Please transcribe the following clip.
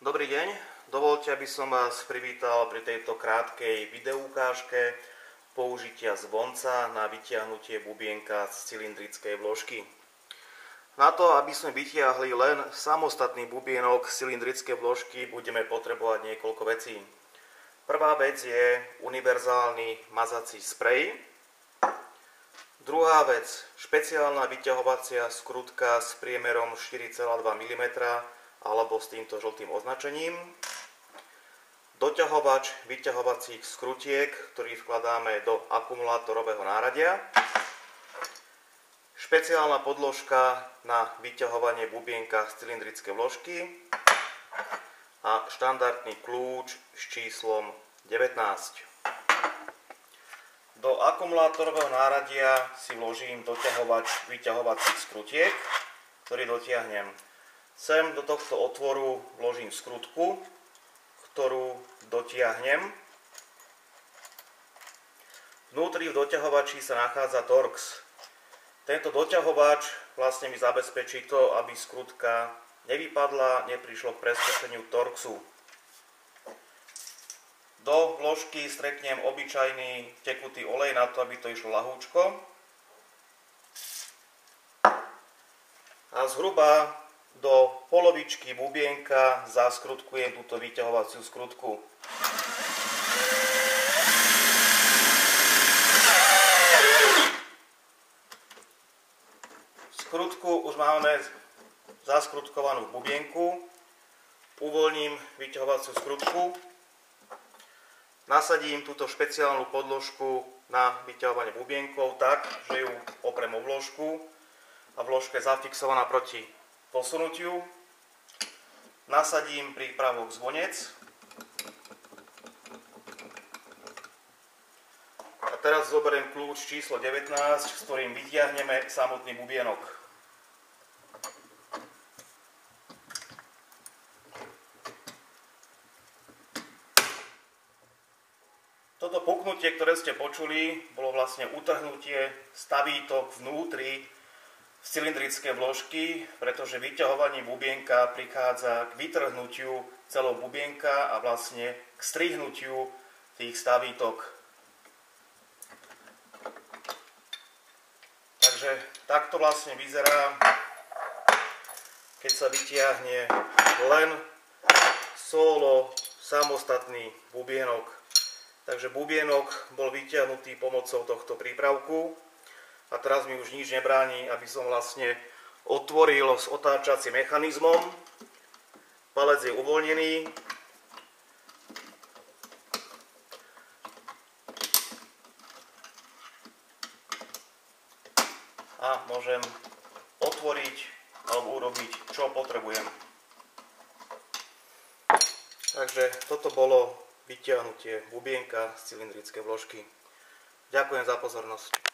Dobrý deň, dovoľte, aby som vás privítal pri tejto krátkej videoukážke použitia zvonca na vytiahnutie bubienka z cylindrickej vložky. Na to, aby sme vytiahli len samostatný bubienok z cylindrickej vložky, budeme potrebovať niekoľko vecí. Prvá vec je univerzálny mazací sprej. Druhá vec, špeciálna vyťahovacia skrutka s priemerom 4,2 mm alebo s týmto žltým označením. Doťahovač vyťahovacích skrutiek, ktorý vkladáme do akumulátorového náradia. Špeciálna podložka na vyťahovanie bubienka z cylindrickej vložky. A štandardný kľúč s číslom 19. Do akumulátorového náradia si vložím doťahovač vyťahovacích skrutiek, ktorý dotiahnem. Sem do tohto otvoru vložím skrutku, ktorú dotiahnem. Vnútri v doťahovači sa nachádza Torx. Tento doťahovač vlastne mi zabezpečí to, aby skrutka nevypadla, neprišlo k preskočeniu Torxu. Do vložky streknem obyčajný tekutý olej na to, aby to išlo ľahúčko. A zhruba do polovičky bubienka zaskrutkujem túto vyťahovaciu skrutku. Skrutku už máme zaskrutkovanú v bubienku. Uvoľním vyťahovaciu skrutku. Nasadím túto špeciálnu podložku na vyťahovanie bubienkov tak, že ju oprem o vložku a vložka je zafixovaná proti posunutiu. Nasadím prípravok zvonec. A teraz zoberiem kľúč číslo 19, s ktorým vytiahneme samotný bubienok. Toto puknutie, ktoré ste počuli, bolo vlastne utrhnutie stavítok vnútri z cylindrické vložky, pretože vyťahovaním bubienka prichádza k vytrhnutiu celého bubienka a vlastne k strihnutiu tých stavítok. Takže takto vlastne vyzerá, keď sa vytiahne len solo samostatný bubienok. Takže bubienok bol vytiahnutý pomocou tohto prípravku. A teraz mi už nič nebráni, aby som vlastne otvoril s otáčacím mechanizmom. Palec je uvoľnený. A môžem otvoriť alebo urobiť, čo potrebujem. Takže toto bolo vytiahnutie bubienka z cylindrickej vložky. Ďakujem za pozornosť.